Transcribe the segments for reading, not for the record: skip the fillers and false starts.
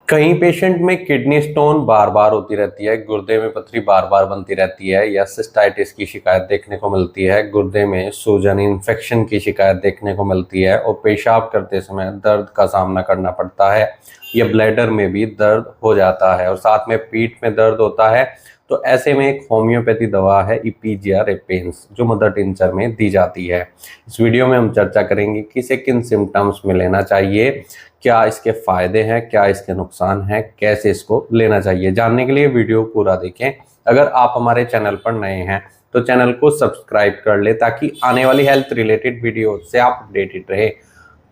कई पेशेंट में kidney stone बार बार होती रहती है, गुर्दे में पथरी बार बार बनती रहती है या सिस्टाइटिस की शिकायत देखने को मिलती है, गुर्दे में सूजन इन्फेक्शन की शिकायत देखने को मिलती है और पेशाब करते समय दर्द का सामना करना पड़ता है या ब्लैडर में भी दर्द हो जाता है और साथ में पीठ में दर्द होता है। तो ऐसे में एक होम्योपैथी दवा है इपीजिया रेपेंस जो मदर टिंचर में दी जाती है। इस वीडियो में हम चर्चा करेंगे कि इसे किन सिम्टम्स में लेना चाहिए, क्या इसके फायदे हैं, क्या इसके नुकसान हैं, कैसे इसको लेना चाहिए। जानने के लिए वीडियो पूरा देखें। अगर आप हमारे चैनल पर नए हैं तो चैनल को सब्सक्राइब कर ले ताकि आने वाली हेल्थ रिलेटेड वीडियो से आप अपडेटेड रहे।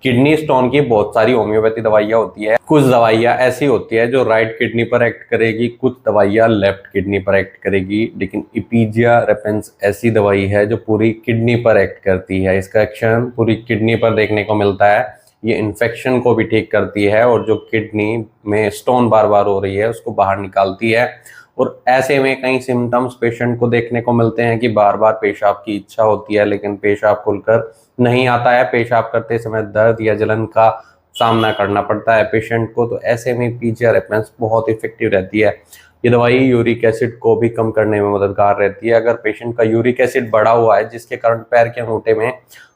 किडनी स्टोन की बहुत सारी होम्योपैथी दवाइयाँ होती है। कुछ दवाइयाँ ऐसी होती है जो राइट किडनी पर एक्ट करेगी, कुछ दवाइयाँ लेफ्ट किडनी पर एक्ट करेगी, लेकिन इपीजिया रेपेंस ऐसी दवाई है जो पूरी किडनी पर एक्ट करती है। इसका एक्शन पूरी किडनी पर देखने को मिलता है। ये इन्फेक्शन को भी ठीक करती है और जो किडनी में स्टोन बार बार हो रही है उसको बाहर निकालती है। और ऐसे में कई सिम्टम्स पेशेंट को देखने को मिलते हैं कि बार बार पेशाब की इच्छा होती है लेकिन पेशाब खुलकर नहीं आता है, पेशाब करते समय दर्द या जलन का सामना करना पड़ता है पेशेंट को। तो ऐसे में इपीजिया रेपेंस बहुत इफेक्टिव रहती है। ये दवाई यूरिक एसिड को भी कम करने में मददगार रहती है। अगर पेशेंट का यूरिक एसिड बढ़ा हुआ है जिसके कारण पैर के अंगूठे में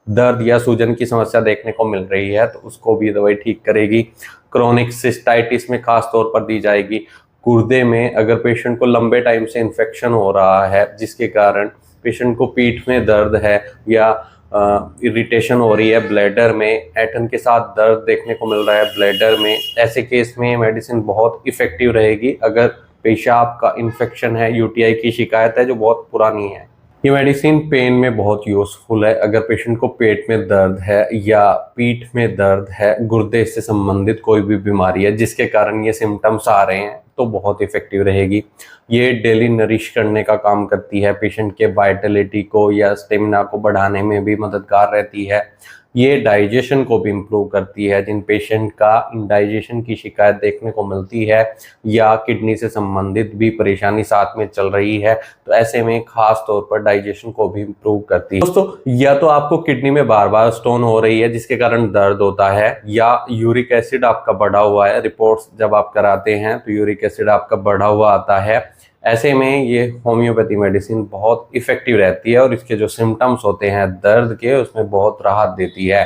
दर्द या सूजन की समस्या देखने को मिल रही है तो उसको भी दवाई ठीक करेगी। क्रोनिक सिस्टाइटिस में खास तौर पर दी जाएगी। गुर्दे में अगर पेशेंट को लंबे टाइम से इन्फेक्शन हो रहा है जिसके कारण पेशेंट को पीठ में दर्द है या इरिटेशन हो रही है, ब्लैडर में ऐंठन के साथ दर्द देखने को मिल रहा है ब्लैडर में, ऐसे केस में मेडिसिन बहुत इफेक्टिव रहेगी। अगर पेशाब का इन्फेक्शन है, यूटीआई की शिकायत है जो बहुत पुरानी है, ये मेडिसिन पेन में बहुत यूज़फुल है। अगर पेशेंट को पेट में दर्द है या पीठ में दर्द है, गुर्दे से संबंधित कोई भी बीमारी है जिसके कारण ये सिम्टम्स आ रहे हैं तो बहुत इफेक्टिव रहेगी। ये डेली नरिश करने का काम करती है, पेशेंट के वाइटलिटी को या स्टेमिना को बढ़ाने में भी मददगार रहती है। ये डाइजेशन को भी इम्प्रूव करती है। जिन पेशेंट का इंडाइजेशन की शिकायत देखने को मिलती है या किडनी से संबंधित भी परेशानी साथ में चल रही है तो ऐसे में खास तौर पर डाइजेशन को भी इम्प्रूव करती है। दोस्तों, या तो आपको किडनी में बार बार स्टोन हो रही है जिसके कारण दर्द होता है या यूरिक एसिड आपका बढ़ा हुआ है, रिपोर्ट्स जब आप कराते हैं तो यूरिक एसिड आपका बढ़ा हुआ आता है, ऐसे में ये होम्योपैथी मेडिसिन बहुत इफेक्टिव रहती है और इसके जो सिम्टम्स होते हैं दर्द के उसमें बहुत राहत देती है।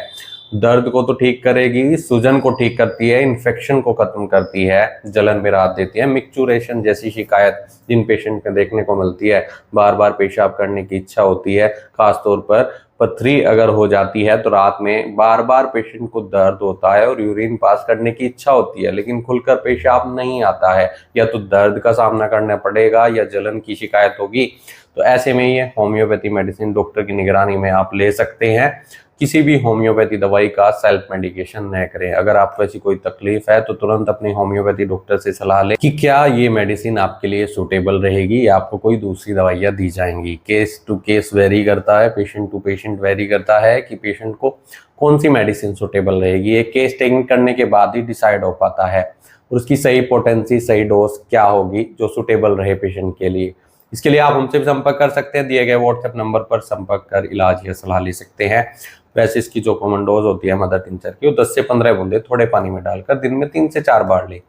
दर्द को तो ठीक करेगी, सूजन को ठीक करती है, इन्फेक्शन को खत्म करती है, जलन में राहत देती है। मिक्चुरेशन जैसी शिकायत जिन पेशेंट में देखने को मिलती है, बार बार पेशाब करने की इच्छा होती है, खासतौर पर पथरी अगर हो जाती है तो रात में बार बार पेशेंट को दर्द होता है और यूरिन पास करने की इच्छा होती है लेकिन खुलकर पेशाब नहीं आता है, या तो दर्द का सामना करना पड़ेगा या जलन की शिकायत होगी। तो ऐसे में ये होम्योपैथी मेडिसिन डॉक्टर की निगरानी में आप ले सकते हैं। किसी भी होम्योपैथी दवाई का सेल्फ मेडिकेशन न करें। अगर आपको ऐसी कोई तकलीफ है तो तुरंत अपने होम्योपैथी डॉक्टर से सलाह लें कि क्या ये मेडिसिन आपके लिए सूटेबल रहेगी या आपको कोई दूसरी दवाइयाँ दी जाएंगी। केस टू केस वेरी करता है, पेशेंट टू पेशेंट वेरी करता है कि पेशेंट को कौन सी मेडिसिन सूटेबल रहेगी। ये केस टेकिंग करने के बाद ही डिसाइड हो पाता है और उसकी सही पोटेंसी, सही डोज क्या होगी जो सूटेबल रहे पेशेंट के लिए। इसके लिए आप हमसे भी संपर्क कर सकते हैं, दिए गए व्हाट्सएप नंबर पर संपर्क कर इलाज या सलाह ले सकते हैं। वैसे इसकी जो कॉमन डोज होती है मदर टिंचर की वो 10 से 15 बूंदे थोड़े पानी में डालकर दिन में 3 से 4 बार लें।